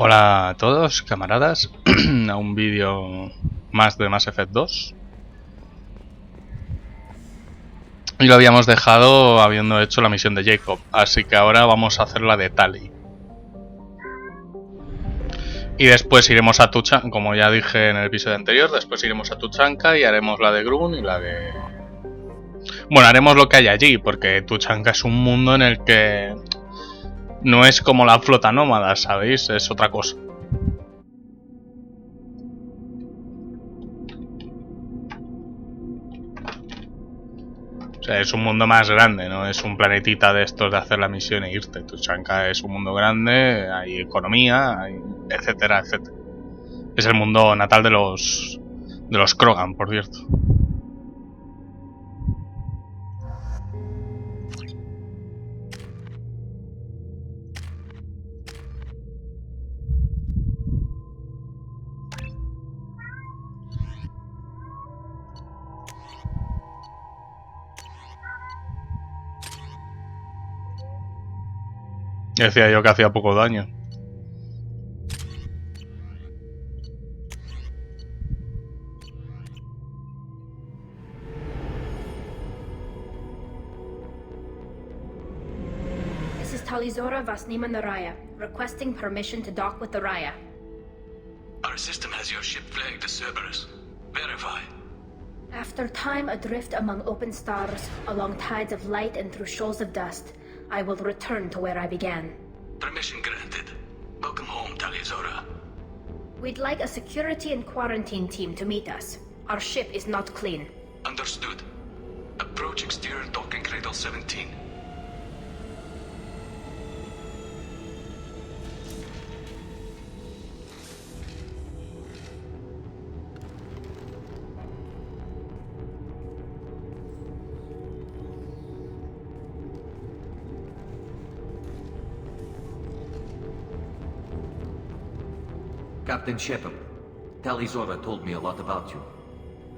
Hola a todos, camaradas, a un vídeo más de Mass Effect 2. Y lo habíamos dejado habiendo hecho la misión de Jacob, así que ahora vamos a hacer la de Tali. Y después iremos a Tuchanka, como ya dije en el episodio anterior, después iremos a Tuchanka y haremos la de Grun y la de... Bueno, haremos lo que hay allí, porque Tuchanka es un mundo en el que no es como la flota nómada, ¿sabéis? Es otra cosa. O sea, es un mundo más grande, no es un planetita de estos de hacer la misión e irte. Tuchanka es un mundo grande, hay economía, hay etcétera, etcétera. Es el mundo natal de los Krogan, por cierto. Decía yo que hacía poco daño. This is Tali vas nemen the Raya, requesting permission to dock with the Raya. Our system has your ship flagged as Cerberus. Verify. After time adrift among open stars, along tides of light and through shoals of dust, I will return to where I began. Permission granted. Welcome home, Tali. We'd like a security and quarantine team to meet us. Our ship is not clean. Understood. Approach exterior docking cradle 17. Captain Shepard, Tali Zora told me a lot about you.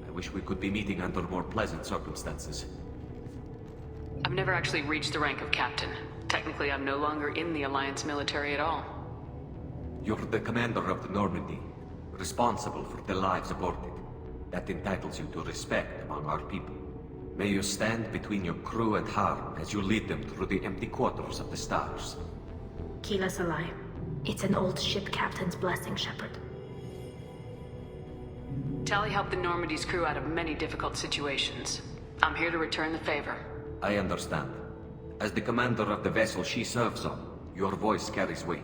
I wish we could be meeting under more pleasant circumstances. I've never actually reached the rank of captain. Technically, I'm no longer in the Alliance military at all. You're the commander of the Normandy, responsible for the lives aborted. That entitles you to respect among our people. May you stand between your crew and harm as you lead them through the empty quarters of the stars. Kila Salai. It's an old ship captain's blessing, Shepard. Tali helped the Normandy's crew out of many difficult situations. I'm here to return the favor. I understand. As the commander of the vessel she serves on, your voice carries weight.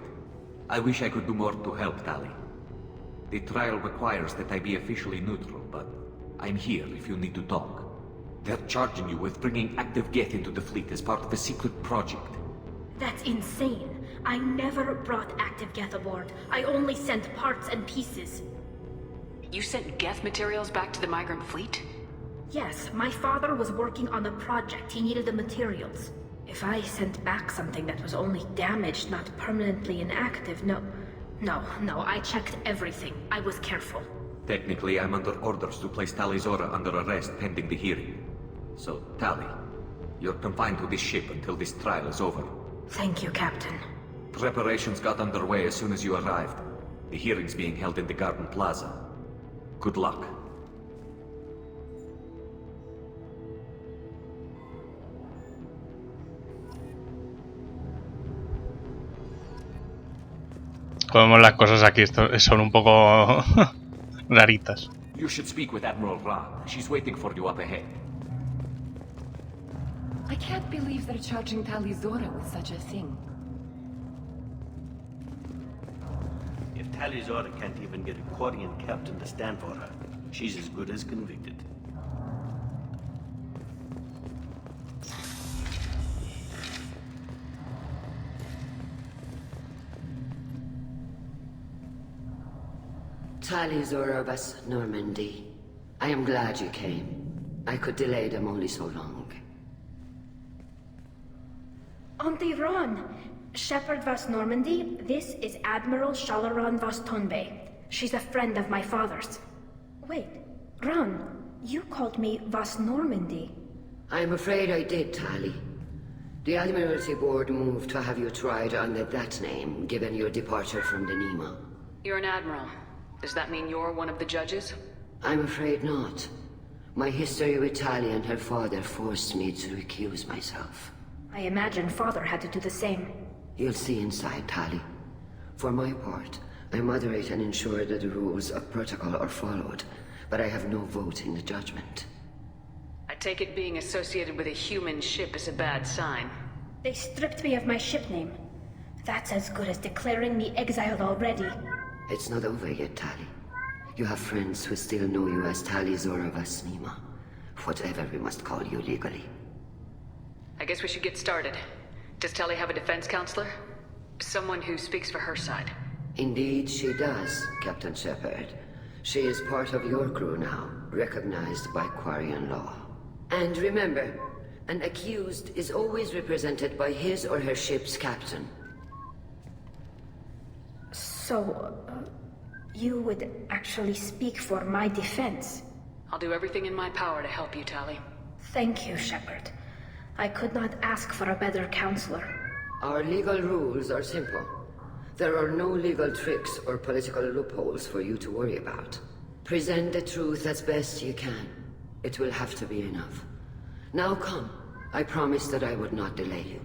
I wish I could do more to help, Tali. The trial requires that I be officially neutral, but I'm here if you need to talk. They're charging you with bringing active Geth into the fleet as part of a secret project. That's insane. I never brought active Geth aboard. I only sent parts and pieces. You sent Geth materials back to the migrant fleet? Yes, my father was working on a project. He needed the materials. If I sent back something that was only damaged, not permanently inactive, no, I checked everything. I was careful. Technically, I'm under orders to place Tali Zora under arrest pending the hearing. So, Tali, you're confined to this ship until this trial is over. Thank you, Captain. Preparations got underway as soon as you arrived. The hearing's being held in the Garden Plaza. Good luck. Como las cosas aquí son un poco raritas. You should speak with Admiral Ra. She's waiting for you up ahead. I can't believe they're charging Tali Zora with such a thing. If Tali Zora can't even get a Quarian captain to stand for her, she's as good as convicted. Tali Zora vas Normandy. I am glad you came. I could delay them only so long. Auntie Ron! Shepard vas Normandy, this is Admiral Shalaran vas Tonbe. She's a friend of my father's. Wait, Ron, you called me vas Normandy. I'm afraid I did, Tali. The Admiralty Board moved to have you tried under that name, given your departure from the Nima. You're an admiral. Does that mean you're one of the judges? I'm afraid not. My history with Tali and her father forced me to recuse myself. I imagine Father had to do the same. You'll see inside, Tali. For my part, I moderate and ensure that the rules of protocol are followed, but I have no vote in the judgment. I take it being associated with a human ship is a bad sign. They stripped me of my ship name. That's as good as declaring me exiled already. It's not over yet, Tali. You have friends who still know you as Tali Zora Vasnima. Whatever we must call you legally. I guess we should get started. Does Tali have a defense counselor? Someone who speaks for her side. Indeed she does, Captain Shepard. She is part of your crew now, recognized by Quarian law. And remember, an accused is always represented by his or her ship's captain. So, you would actually speak for my defense? I'll do everything in my power to help you, Tali. Thank you, Shepard. I could not ask for a better counselor. Our legal rules are simple. There are no legal tricks or political loopholes for you to worry about. Present the truth as best you can. It will have to be enough. Now come. I promised that I would not delay you.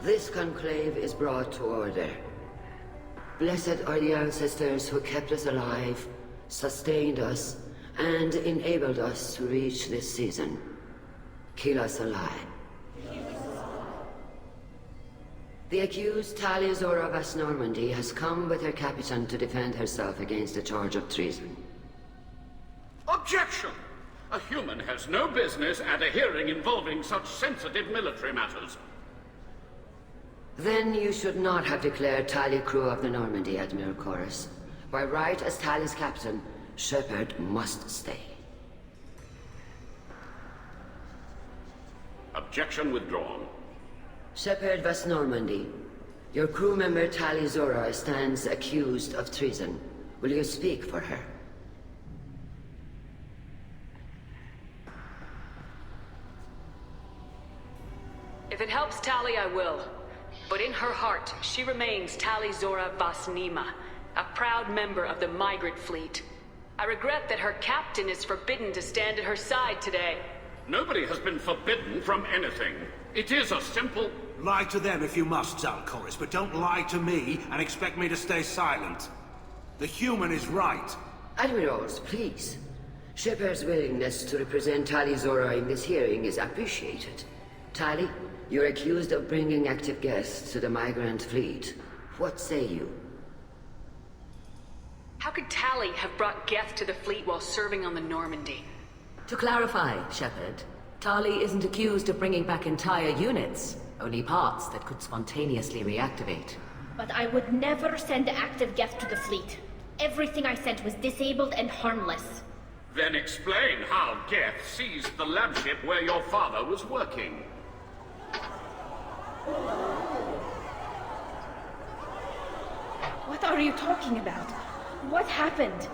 This conclave is brought to order. Blessed are the ancestors who kept us alive, sustained us, and enabled us to reach this season. Keep us alive. The accused Tali Zora Vas Normandy has come with her captain to defend herself against a charge of treason. Objection! A human has no business at a hearing involving such sensitive military matters. Then you should not have declared Tali crew of the Normandy, Admiral Chorus. By right as Tali's captain, Shepard must stay. Objection withdrawn. Shepard Vas Normandy, your crew member Tali Zora stands accused of treason. Will you speak for her? If it helps Tali, I will. But in her heart, she remains Tali Zora Vasnima, a proud member of the migrant fleet. I regret that her captain is forbidden to stand at her side today. Nobody has been forbidden from anything. It is a simple... Lie to them if you must, Zalcoris, but don't lie to me and expect me to stay silent. The human is right. Admirals, please. Shepard's willingness to represent Tali Zora in this hearing is appreciated. Tali, you're accused of bringing active guests to the migrant fleet. What say you? How could Tali have brought Geth to the fleet while serving on the Normandy? To clarify, Shepard, Tali isn't accused of bringing back entire units, only parts that could spontaneously reactivate. But I would never send active Geth to the fleet. Everything I sent was disabled and harmless. Then explain how Geth seized the lab ship where your father was working. What are you talking about? What happened?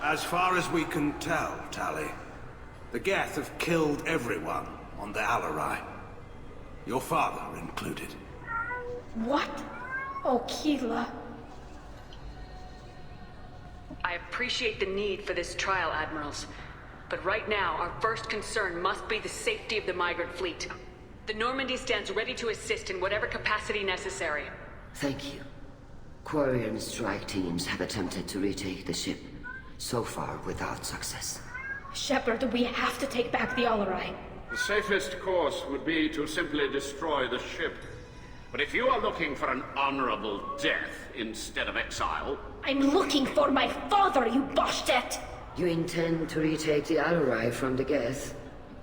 As far as we can tell, Tali, the Geth have killed everyone on the Alarai. Your father included. What? Oh, Keela. I appreciate the need for this trial, Admirals. But right now, our first concern must be the safety of the migrant fleet. The Normandy stands ready to assist in whatever capacity necessary. Thank you. Quarian strike teams have attempted to retake the ship, so far without success. Shepard, we have to take back the Alarai. The safest course would be to simply destroy the ship. But if you are looking for an honorable death instead of exile... I'm looking for my father, you Boshtet! You intend to retake the Alarai from the Geth?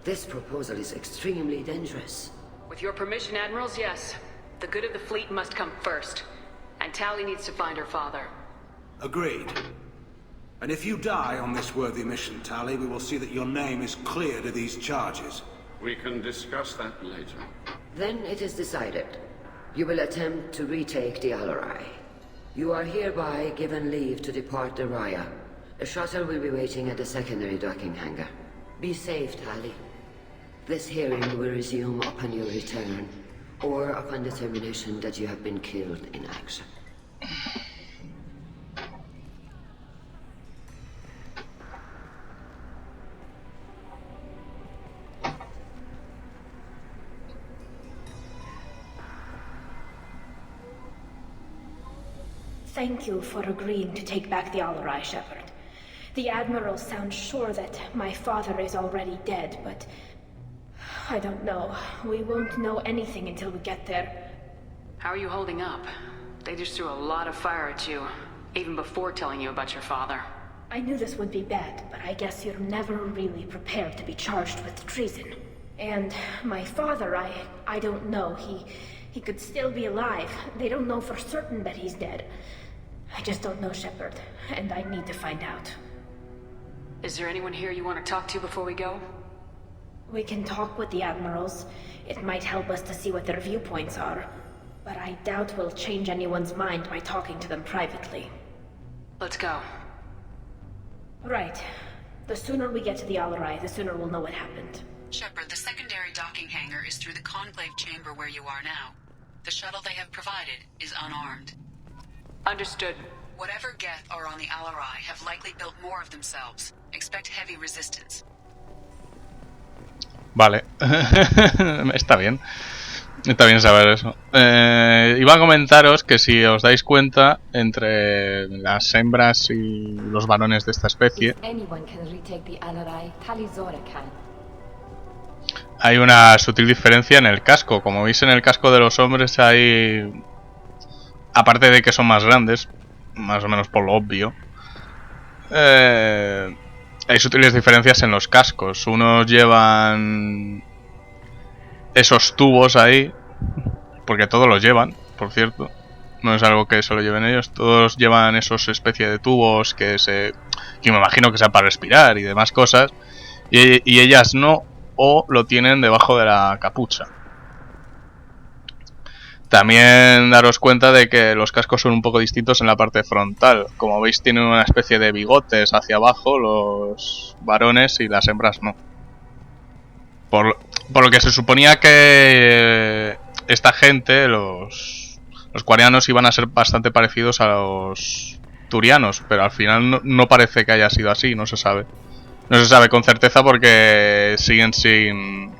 This proposal is extremely dangerous. With your permission, Admirals, yes. The good of the fleet must come first. And Tali needs to find her father. Agreed. And if you die on this worthy mission, Tali, we will see that your name is cleared of these charges. We can discuss that later. Then it is decided. You will attempt to retake the Alarai. You are hereby given leave to depart the Raya. A shuttle will be waiting at the secondary docking hangar. Be safe, Tali. This hearing will resume upon your return, or upon determination that you have been killed in action. Thank you for agreeing to take back the Alarai, Shepard. The Admiral sounds sure that my father is already dead, but I don't know. We won't know anything until we get there. How are you holding up? They just threw a lot of fire at you, even before telling you about your father. I knew this would be bad, but I guess you're never really prepared to be charged with treason. And my father, I don't know. He could still be alive. They don't know for certain that he's dead. I just don't know, Shepard, and I need to find out. Is there anyone here you want to talk to before we go? We can talk with the Admirals. It might help us to see what their viewpoints are. But I doubt we'll change anyone's mind by talking to them privately. Let's go. Right. The sooner we get to the Alarai, the sooner we'll know what happened. Shepard, the secondary docking hangar is through the conclave chamber where you are now. The shuttle they have provided is unarmed. Understood. Whatever Geth are on the Alarai have likely built more of themselves. Expect heavy resistance. Vale. Está bien. Está bien saber eso. Iba a comentaros que si os dais cuenta, entre las hembras y los varones de esta especie, hay una sutil diferencia en el casco. Como veis, en el casco de los hombres hay, aparte de que son más grandes, más o menos por lo obvio, hay sutiles diferencias en los cascos. Unos llevan esos tubos ahí, porque todos los llevan, por cierto. No es algo que solo lleven ellos. Todos llevan esos especie de tubos que me imagino que sean para respirar y demás cosas. Y ellas no, o lo tienen debajo de la capucha. También daros cuenta de que los cascos son un poco distintos en la parte frontal. Como veis, tienen una especie de bigotes hacia abajo los varones y las hembras no. Por lo que se suponía que esta gente, los quarianos, iban a ser bastante parecidos a los turianos, pero al final no parece que haya sido así, no se sabe. No se sabe con certeza porque siguen sin...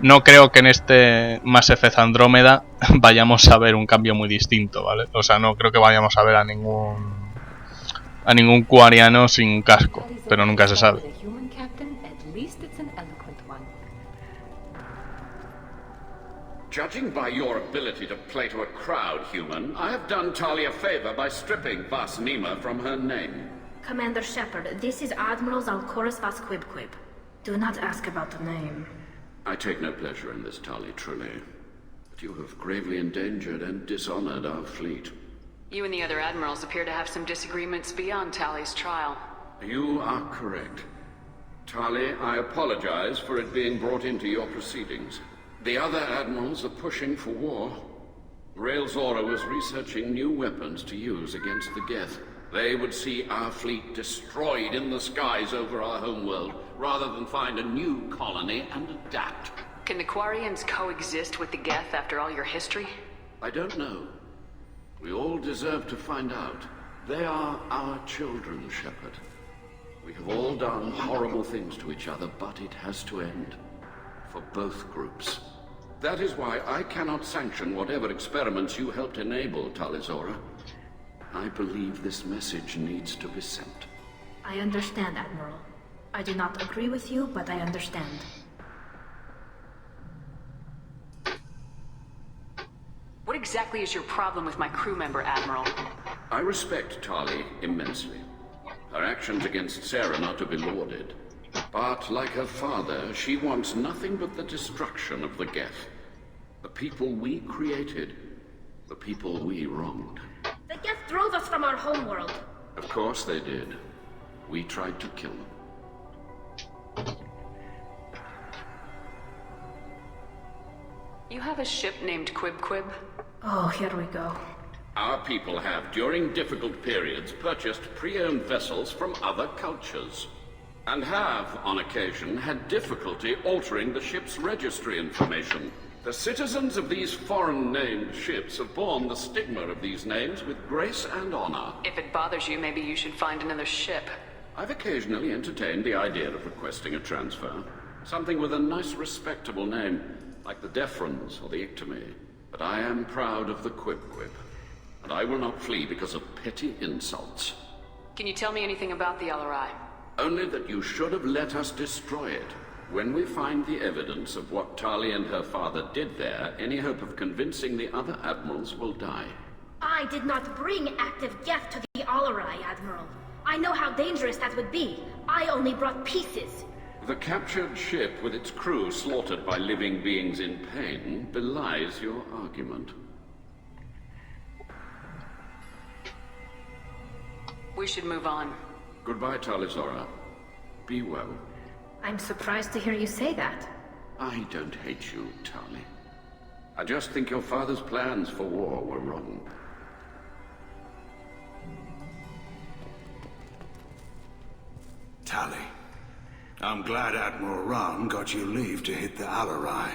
No creo que en este Mass Effect Andrómeda vayamos a ver un cambio muy distinto, ¿vale? O sea, no creo que vayamos a ver a ningún quariano sin casco, pero nunca se sabe. Judging by your ability to play to a crowd, human, I have done Tali a favor by stripping Vasnima from her name. Commander Shepard, this is Admiral Zalkoris Vasquibquib. Do not ask about the name. I take no pleasure in this, Tali, truly. But you have gravely endangered and dishonored our fleet. You and the other admirals appear to have some disagreements beyond Tali's trial. You are correct. Tali, I apologize for it being brought into your proceedings. The other admirals are pushing for war. Railzora was researching new weapons to use against the Geth. They would see our fleet destroyed in the skies over our homeworld, rather than find a new colony and adapt. Can the Quarians coexist with the Geth after all your history? I don't know. We all deserve to find out. They are our children, Shepard. We have all done horrible things to each other, but it has to end. For both groups. That is why I cannot sanction whatever experiments you helped enable, Talizora. I believe this message needs to be sent. I understand, Admiral. I do not agree with you, but I understand. What exactly is your problem with my crew member, Admiral? I respect Tali immensely. Her actions against Sarah are to be lauded. But like her father, she wants nothing but the destruction of the Geth. The people we created. The people we wronged. The Geth drove us from our homeworld. Of course they did. We tried to kill them. You have a ship named Quib? Oh, here we go. Our people have, during difficult periods, purchased pre-owned vessels from other cultures. And have, on occasion, had difficulty altering the ship's registry information. The citizens of these foreign-named ships have borne the stigma of these names with grace and honor. If it bothers you, maybe you should find another ship. I've occasionally entertained the idea of requesting a transfer. Something with a nice, respectable name, like the Defrons or the Ictomy. But I am proud of the Quib, and I will not flee because of petty insults. Can you tell me anything about the LRI? Only that you should have let us destroy it. When we find the evidence of what Tali and her father did there, any hope of convincing the other admirals will die. I did not bring active Geth to the LRI, Admiral. I know how dangerous that would be. I only brought pieces. The captured ship with its crew slaughtered by living beings in pain belies your argument. We should move on. Goodbye, Talizora. Be well. I'm surprised to hear you say that. I don't hate you, Tali. I just think your father's plans for war were wrong. Tali, I'm glad Admiral Rahn got you leave to hit the Alarai.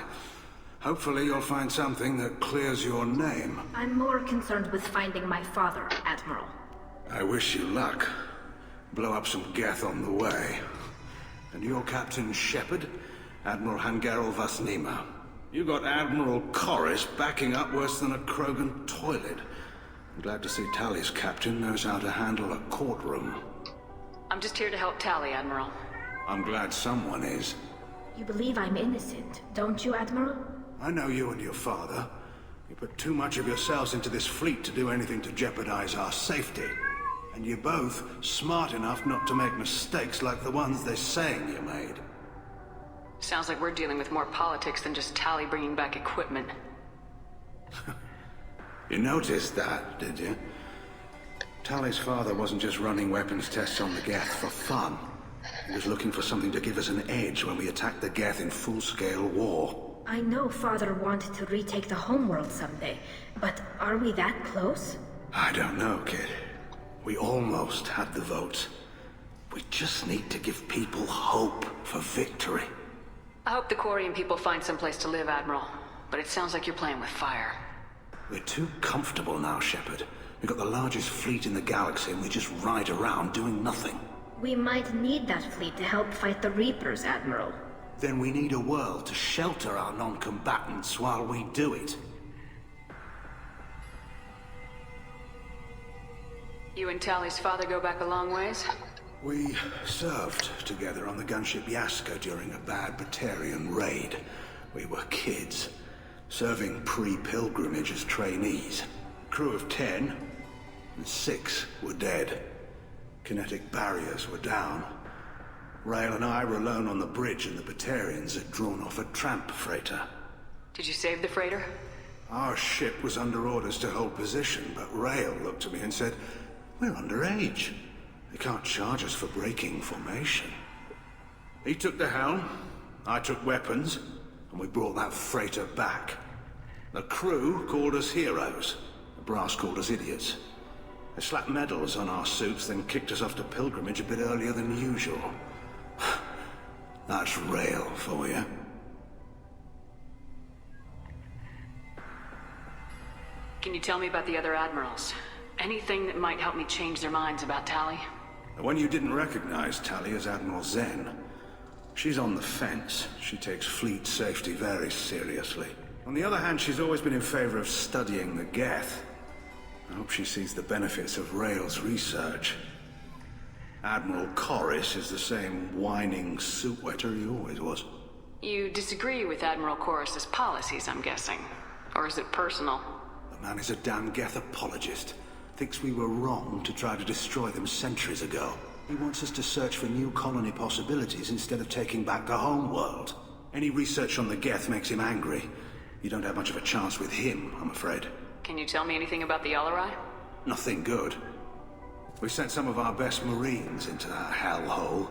Hopefully you'll find something that clears your name. I'm more concerned with finding my father, Admiral. I wish you luck. Blow up some Geth on the way. And your Captain Shepard, Admiral Hangarel Vasnima. You got Admiral Corris backing up worse than a Krogan toilet. I'm glad to see Tali's captain knows how to handle a courtroom. I'm just here to help Tali, Admiral. I'm glad someone is. You believe I'm innocent, don't you, Admiral? I know you and your father. You put too much of yourselves into this fleet to do anything to jeopardize our safety. And you're both smart enough not to make mistakes like the ones they're saying you made. Sounds like we're dealing with more politics than just Tali bringing back equipment. You noticed that, did you? Tali's father wasn't just running weapons tests on the Geth for fun. He was looking for something to give us an edge when we attacked the Geth in full-scale war. I know Father wanted to retake the homeworld someday, but are we that close? I don't know, kid. We almost had the votes. We just need to give people hope for victory. I hope the Quarian people find someplace to live, Admiral. But it sounds like you're playing with fire. We're too comfortable now, Shepard. We've got the largest fleet in the galaxy and we just ride around doing nothing. We might need that fleet to help fight the Reapers, Admiral. Then we need a world to shelter our non-combatants while we do it. You and Tali's father go back a long ways? We served together on the gunship Yaska during a bad Batarian raid. We were kids, serving pre-pilgrimage as trainees. Crew of 10, and 6 were dead. Kinetic barriers were down. Rail and I were alone on the bridge and the Batarians had drawn off a tramp freighter. Did you save the freighter? Our ship was under orders to hold position, but Rail looked at me and said, "We're underage. They can't charge us for breaking formation." He took the helm, I took weapons, and we brought that freighter back. The crew called us heroes. The brass called us idiots. They slapped medals on our suits, then kicked us off to pilgrimage a bit earlier than usual. That's Rail for you. Can you tell me about the other admirals? Anything that might help me change their minds about Tali? The one you didn't recognize, Tali, is Admiral Zen. She's on the fence. She takes fleet safety very seriously. On the other hand, she's always been in favor of studying the Geth. I hope she sees the benefits of Rail's research. Admiral Corris is the same whining suit-wetter he always was. You disagree with Admiral Corris's policies, I'm guessing. Or is it personal? The man is a damn Geth apologist. Thinks we were wrong to try to destroy them centuries ago. He wants us to search for new colony possibilities instead of taking back the home world. Any research on the Geth makes him angry. You don't have much of a chance with him, I'm afraid. Can you tell me anything about the Alarai? Nothing good. We sent some of our best Marines into that hellhole.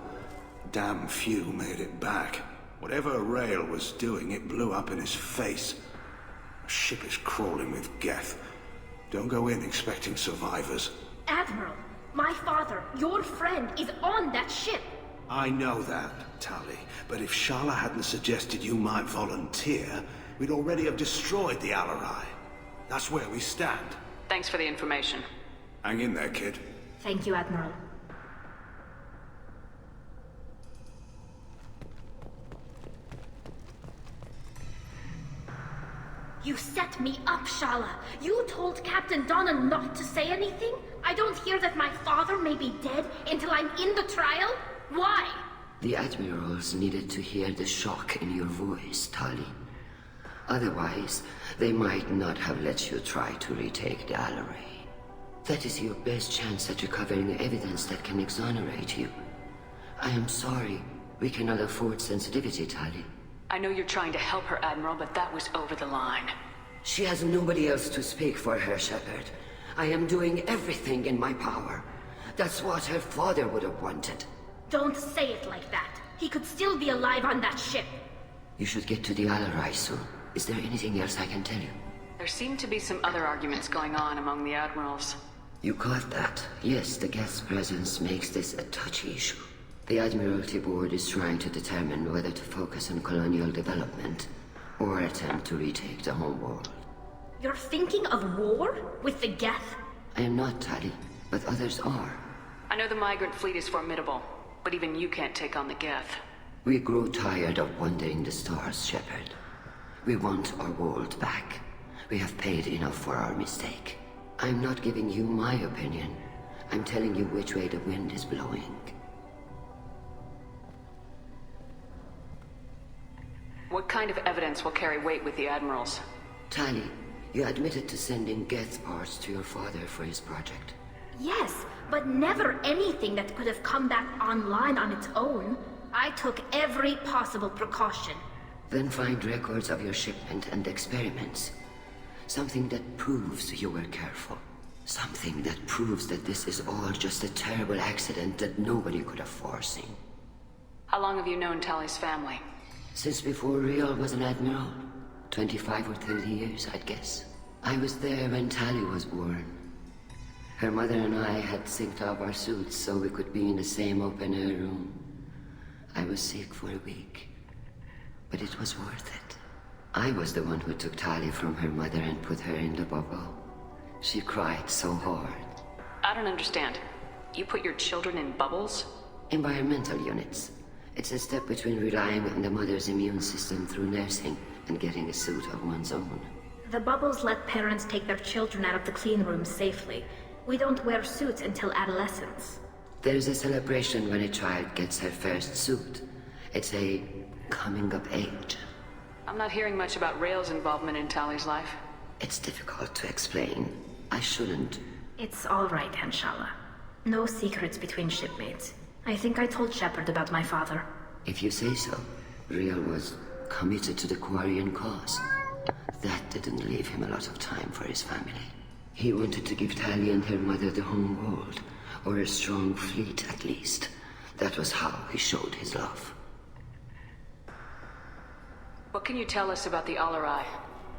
Damn few made it back. Whatever Rail was doing, it blew up in his face. A ship is crawling with Geth. Don't go in expecting survivors. Admiral, my father, your friend, is on that ship. I know that, Tali, but if Shala hadn't suggested you might volunteer, we'd already have destroyed the Alarai. That's where we stand. Thanks for the information. Hang in there, kid. Thank you, Admiral. You set me up, Shala. You told Captain Donna not to say anything? I don't hear that my father may be dead until I'm in the trial? Why? The admirals needed to hear the shock in your voice, Tali. Otherwise, they might not have let you try to retake the Alarai. That is your best chance at recovering evidence that can exonerate you. I am sorry. We cannot afford sensitivity, Tali. I know you're trying to help her, Admiral, but that was over the line. She has nobody else to speak for her, Shepard. I am doing everything in my power. That's what her father would have wanted. Don't say it like that. He could still be alive on that ship. You should get to the Alarai soon. Is there anything else I can tell you? There seem to be some other arguments going on among the Admirals. You caught that? Yes, the Geth's presence makes this a touchy issue. The Admiralty Board is trying to determine whether to focus on colonial development or attempt to retake the home world. You're thinking of war? With the Geth? I am not, Tali, but others are. I know the migrant fleet is formidable, but even you can't take on the Geth. We grow tired of wandering the stars, Shepard. We want our world back. We have paid enough for our mistake. I'm not giving you my opinion. I'm telling you which way the wind is blowing. What kind of evidence will carry weight with the Admirals? Tali, you admitted to sending Geth parts to your father for his project. Yes, but never anything that could have come back online on its own. I took every possible precaution. Then find records of your shipment and experiments. Something that proves you were careful. Something that proves that this is all just a terrible accident that nobody could have foreseen. How long have you known Tali's family? Since before Real was an admiral. 25 or 30 years, I'd guess. I was there when Tali was born. Her mother and I had synced up our suits so we could be in the same open-air room. I was sick for a week, but it was worth it. I was the one who took Tali from her mother and put her in the bubble. She cried so hard. I don't understand. You put your children in bubbles? Environmental units. It's a step between relying on the mother's immune system through nursing and getting a suit of one's own. The bubbles let parents take their children out of the clean rooms safely. We don't wear suits until adolescence. There's a celebration when a child gets her first suit. It's a coming of age. I'm not hearing much about Rail's involvement in Tali's life. It's difficult to explain. I shouldn't. It's all right, Hanshala. No secrets between shipmates. I think I told Shepard about my father. If you say so. Real was committed to the Quarian cause. That didn't leave him a lot of time for his family. He wanted to give Tali and her mother the home world, or a strong fleet at least. That was how he showed his love. What can you tell us about the Alarai?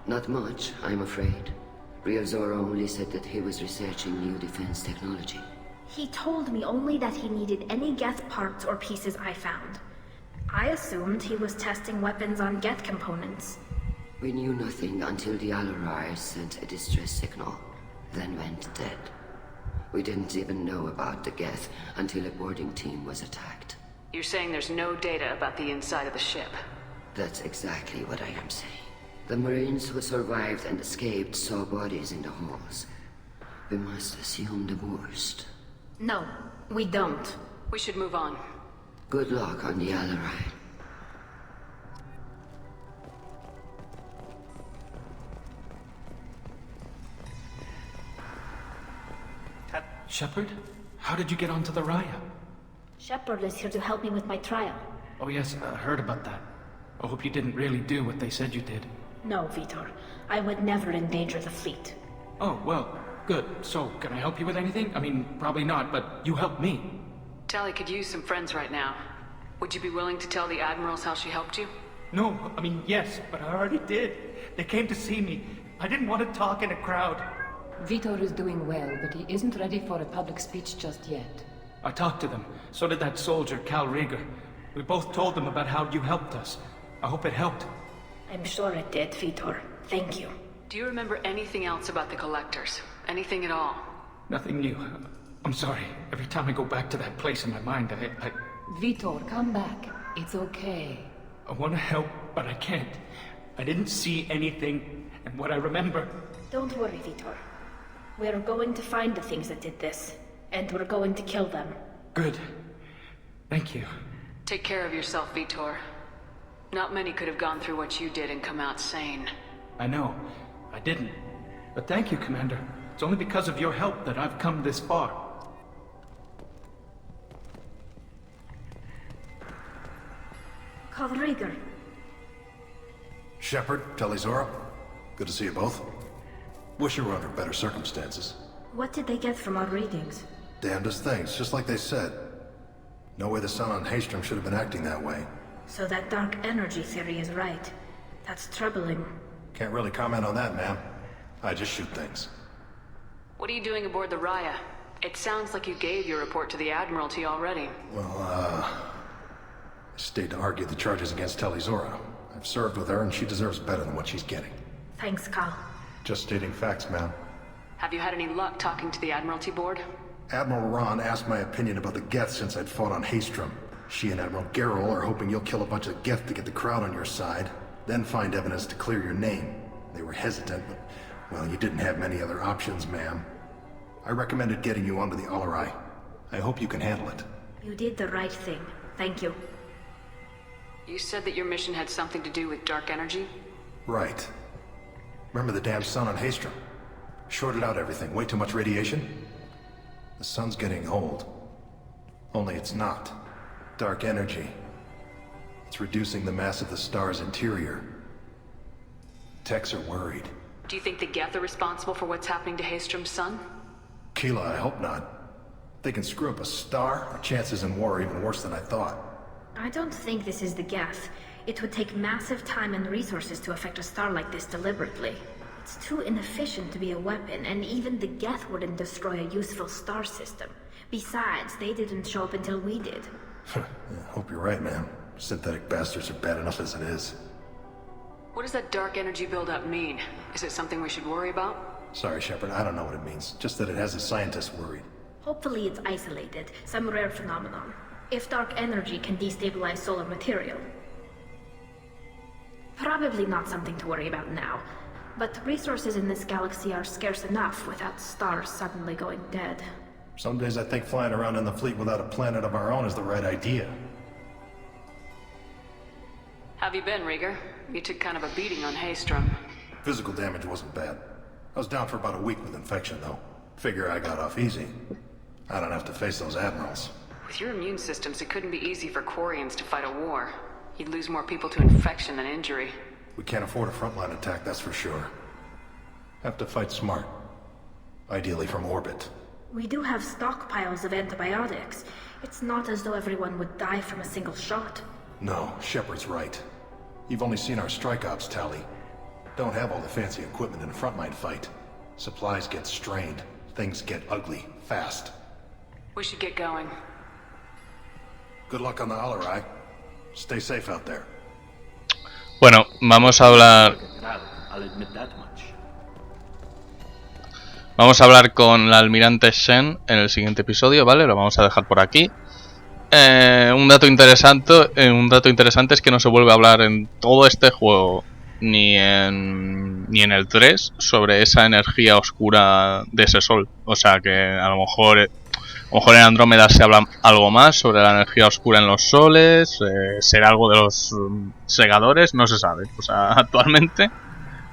Not much, I'm afraid. Real Zora only said that he was researching new defense technology. He told me only that he needed any Geth parts or pieces I found. I assumed he was testing weapons on Geth components. We knew nothing until the Alarai sent a distress signal, then went dead. We didn't even know about the Geth until a boarding team was attacked. You're saying there's no data about the inside of the ship? That's exactly what I am saying. The Marines who survived and escaped saw bodies in the halls. We must assume the worst. No, we don't. We should move on. Good luck on the Alarai. Shepard? How did you get onto the Raya? Shepard is here to help me with my trial. Oh yes, I heard about that. I hope you didn't really do what they said you did. No, Vitor. I would never endanger the fleet. Oh, well, good. So, can I help you with anything? I mean, probably not, but you helped me. Tali could use some friends right now. Would you be willing to tell the admirals how she helped you? No, I mean, yes, but I already did. They came to see me. I didn't want to talk in a crowd. Vitor is doing well, but he isn't ready for a public speech just yet. I talked to them. So did that soldier, Cal Rieger. We both told them about how you helped us. I hope it helped. I'm sure it did, Vitor. Thank you. Do you remember anything else about the Collectors? Anything at all? Nothing new. I'm sorry. Every time I go back to that place in my mind, I Vitor, come back. It's okay. I want to help, but I can't. I didn't see anything, and what I remember... Don't worry, Vitor. We're going to find the things that did this, and we're going to kill them. Good. Thank you. Take care of yourself, Vitor. Not many could have gone through what you did and come out sane. I know. I didn't. But thank you, Commander. It's only because of your help that I've come this far. Cal Rieger. Shepard, Tali Zora. Good to see you both. Wish you were under better circumstances. What did they get from our readings? Damnedest things, just like they said. No way the Sun on Haystrom should have been acting that way. So that dark energy theory is right. That's troubling. Can't really comment on that, ma'am. I just shoot things. What are you doing aboard the Raya? It sounds like you gave your report to the Admiralty already. Well, I stayed to argue the charges against Tali Zora. I've served with her, and she deserves better than what she's getting. Thanks, Cal. Just stating facts, ma'am. Have you had any luck talking to the Admiralty Board? Admiral Ron asked my opinion about the Geth since I'd fought on Haystrom. She and Admiral Garrel are hoping you'll kill a bunch of Geth to get the crowd on your side, then find evidence to clear your name. They were hesitant, but, well, you didn't have many other options, ma'am. I recommended getting you onto the Alarai. I hope you can handle it. You did the right thing. Thank you. You said that your mission had something to do with dark energy? Right. Remember the damn sun on Haystrom? Shorted out everything. Way too much radiation? The sun's getting old. Only it's not. Dark energy. It's reducing the mass of the star's interior. Techs are worried. Do you think the Geth are responsible for what's happening to Haystrom's sun? Keela, I hope not. If they can screw up a star, our chances in war are even worse than I thought. I don't think this is the Geth. It would take massive time and resources to affect a star like this deliberately. It's too inefficient to be a weapon, and even the Geth wouldn't destroy a useful star system. Besides, they didn't show up until we did. Yeah, hope you're right, man. Synthetic bastards are bad enough as it is. What does that dark energy buildup mean? Is it something we should worry about? Sorry, Shepard, I don't know what it means. Just that it has the scientists worried. Hopefully it's isolated, some rare phenomenon. If dark energy can destabilize solar material. Probably not something to worry about now. But resources in this galaxy are scarce enough without stars suddenly going dead. Some days I think flying around in the fleet without a planet of our own is the right idea. Have you been, Rieger? You took kind of a beating on Haystrom. Physical damage wasn't bad. I was down for about a week with infection, though. Figure I got off easy. I don't have to face those admirals. With your immune systems, it couldn't be easy for Quarians to fight a war. You'd lose more people to infection than injury. We can't afford a frontline attack, that's for sure. Have to fight smart. Ideally from orbit. We do have stockpiles of antibiotics. It's not as though everyone would die from a single shot. No, Shepard's right. You've only seen our strike ops, Tali. Don't have all the fancy equipment in a frontline fight. Supplies get strained. Things get ugly, fast. We should get going. Good luck on the Alarai. Stay safe out there. Bueno, vamos a hablar... Vamos a hablar con la almirante Shen en el siguiente episodio, ¿vale? Lo vamos a dejar por aquí. Un dato interesante es que no se vuelve a hablar en todo este juego, ni en el 3, sobre esa energía oscura de ese sol. O sea que a lo mejor en Andrómeda se habla algo más sobre la energía oscura en los soles, será algo de los segadores, no se sabe. O sea, actualmente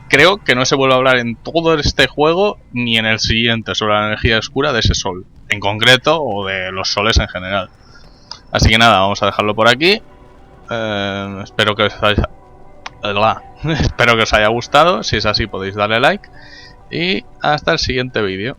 creo que no se vuelve a hablar en todo este juego ni en el siguiente sobre la energía oscura de ese sol, en concreto, o de los soles en general. Así que nada, vamos a dejarlo por aquí. Espero que os haya gustado. Si es así, podéis darle like. Y hasta el siguiente vídeo.